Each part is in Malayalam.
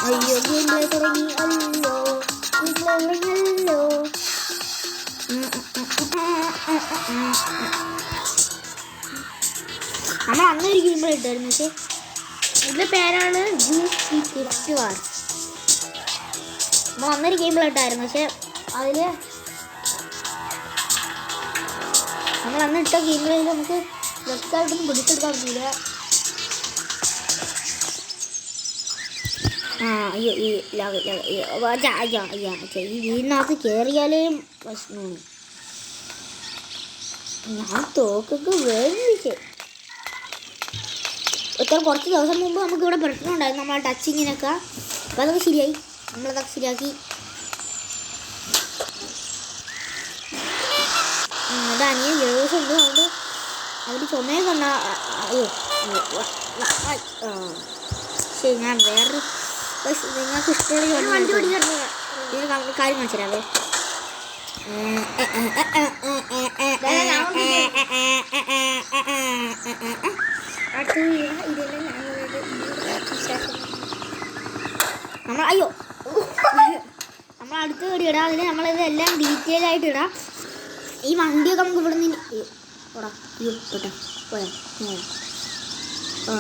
അയ്യോ ഗെയിം പ്ലേ തുടങ്ങി. അല്ലോ അല്ലോ. നമ്മൾ അന്നൊരു ഗെയിം പ്ലേ ഇട്ടായിരുന്നു. പക്ഷേ ഇതിൻ്റെ പേരാണ് ഗിഫ്റ്റ് വാർ. നമ്മൾ അന്നൊരു ഗെയിം പ്ലേ ഇട്ടായിരുന്നു. പക്ഷെ അതിൽ നമ്മൾ അന്ന് ഇട്ട ഗെയിം പ്ലേയിൽ നമുക്ക് വ്യക്തമായിട്ടൊന്നും പിടിച്ചെടുക്കാൻ പറ്റില്ല. അയ്യോ ഈ ഈ വീടിനകത്ത് കയറിയാലേ പ്രശ്നമാണ്. ഞാൻ തോക്കൊക്കെ വേദിച്ചേ. കുറച്ച് ദിവസം മുമ്പ് നമുക്ക് ഇവിടെ പ്രശ്നം ഉണ്ടായിരുന്നു നമ്മളെ ടച്ചിങ്ങിനൊക്കെ. അപ്പം അതൊക്കെ ശരിയായി. നമ്മളതൊക്കെ ശരിയാക്കി. അനിയൻ ജേഴ്സ് ഉണ്ട്. അതുകൊണ്ട് അവർ ചുമയെ കണ്ട അയ്യോ ശരി. ഞാൻ വേറൊരു നിങ്ങൾക്ക് ഇഷ്ടമുള്ള ഇതിന് കാര്യം മനസ്സിലാവേ. നമ്മൾ അയ്യോ നമ്മൾ അടുത്ത് കയറി ഇടാം. അതിന് നമ്മളിത് എല്ലാം ഡീറ്റെയിൽ ആയിട്ട് ഇടാം. ഈ വണ്ടിയൊക്കെ നമുക്ക് ഇവിടെ നിന്ന് പോയാ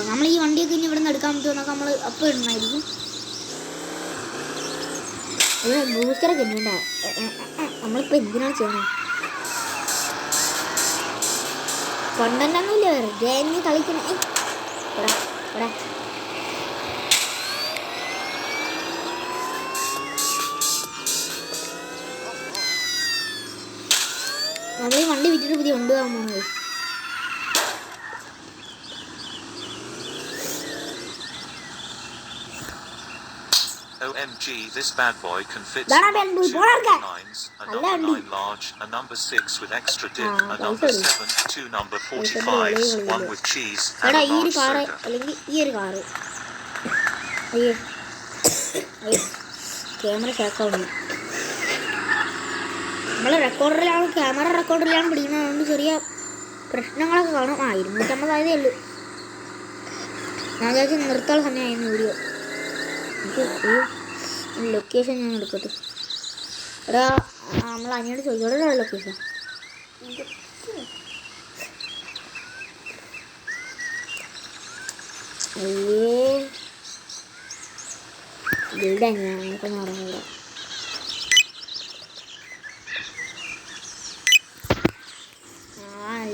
നമ്മൾ ഈ വണ്ടിയൊക്കെ ഇനി ഇവിടെ നിന്ന് എടുക്കാൻ പറ്റുമെന്നൊക്കെ നമ്മൾ അപ്പം ഇടുന്നതായിരിക്കും. ബൂസ്റ്ററൊക്കെ ഉണ്ട്. നമ്മളിപ്പോൾ എന്തിനാണ് ചെയ്യണത്? കൊണ്ടൊന്നുമില്ല വേറെ ഗെയിമിൽ കളിക്കണേ. ഇവിടെ നമ്മൾ ഈ വണ്ടി വിറ്റിട്ട് പുതിയ കൊണ്ടുപോകാൻ പോകുന്നത്. OMG, this bad boy can fit some 9s, a number 9 large, a number 6 with extra dip, a number 7, 2 number 45s, 1 with cheese, and a large soda. അല്ലെങ്കിൽ ഈ ഒരു കാറ്. അയ്യോ ക്യാമറ ഷേക്കാവുന്നു. നമ്മൾ ക്യാമറ റെക്കോർഡറിലാണ് പിടിക്കുന്നത്. അതുകൊണ്ട് ചെറിയ പ്രശ്നങ്ങളൊക്കെ കാണും. 250 ആയതേ ഉള്ളൂ. ഞാൻ വിചാരിച്ച് നിർത്താനുള്ള സമയമായിരുന്നു വീഡിയോ. ലൊക്കേഷൻ ഞാൻ എടുക്കട്ടെ. എടാ നമ്മൾ അനിയോട് ചോദിച്ചോടാ ലൊക്കേഷൻ. ഇവിടെ ഞങ്ങൾക്ക് നടന്നില്ല.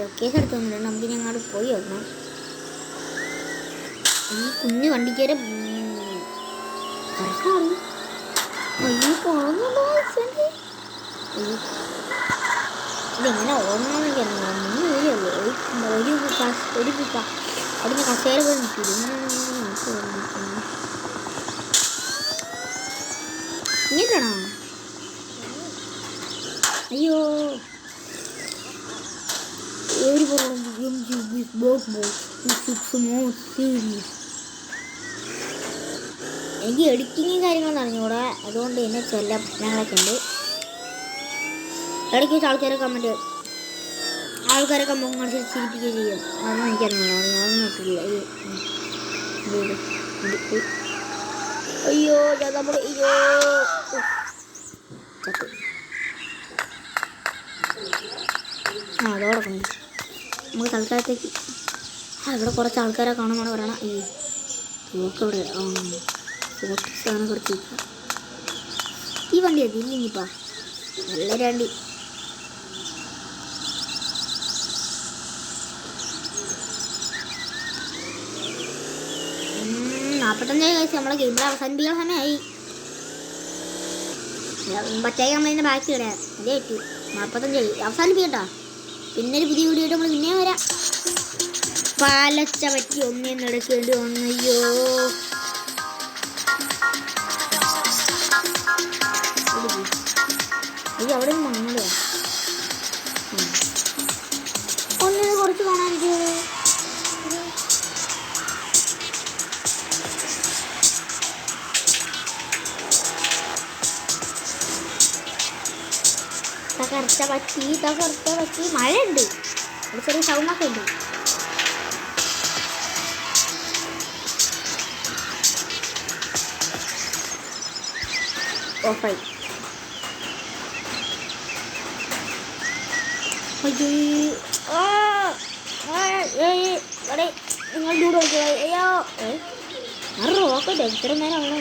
ലൊക്കേഷൻ എടുത്തൊന്നുമില്ല. നമുക്ക് ഞങ്ങൾ പോയി നോക്കണം. ഈ കുഞ്ഞു വണ്ടിക്കേരെ ഇതെങ്ങനെ ഓർമ്മ അവിടുന്ന് കസേര പോയി നിൽക്കില്ല. ഇങ്ങനെയാണോ? അയ്യോ എനിക്ക് എഡിറ്റിങ്ങും കാര്യങ്ങളും അറിഞ്ഞൂടെ. അതുകൊണ്ട് തന്നെ ചില പ്രശ്നങ്ങളൊക്കെ ഉണ്ട്. ഇടയ്ക്ക് വെച്ച് ആൾക്കാരൊക്കെ മുഖം ചിരിപ്പിക്കുകയും ചെയ്യും. അതൊന്നും എനിക്കറിഞ്ഞൂടാ. അതൊന്നും ഇട്ടില്ല. അയ്യോ നമ്മൾ അയ്യോ അതോടൊക്കെ ഉണ്ട്. നമുക്ക് തൽക്കാലത്തേക്ക് ഇവിടെ കുറച്ച് ആൾക്കാരെ കാണുമ്പോൾ പറയണം. ഈ നോക്കവിടെ ഫോട്ടോസാണ് കുറച്ച്. ഈ വണ്ടി അതില്ലിപ്പാ നല്ല വണ്ടി. 45 കഴിച്ച് നമ്മളെ ഗെയിം അവസാനിപ്പിക്കാൻ സമയമായി. പറ്റായി നമ്മളതിൻ്റെ ബാക്കി ഇടാം. അതേ പറ്റൂ. 45 അവസാനിപ്പിക്കട്ടോ. പിന്നെ ഒരു പുതിയ വീഡിയോ ആയിട്ട് നമ്മൾ പിന്നെയും വരാം. പാലച്ച പറ്റി ഒന്നേന്ന് എടുക്കേണ്ടി വന്നു. അയ്യോ അവിടെ മണ്ണോ ഒന്നിനെ കുറച്ച് കാണാൻ തകർച്ച പറ്റി മഴയുണ്ട്. ഒരു ചെറിയ സൗണ്ടൊക്കെ ഉണ്ട്. ഓഫായി. അയ്യോ നിങ്ങൾ ഡൂഡ് നോക്കിയോ? അയ്യോ റോക്കട്ടെ ഇത്ര നേരം അവിടെ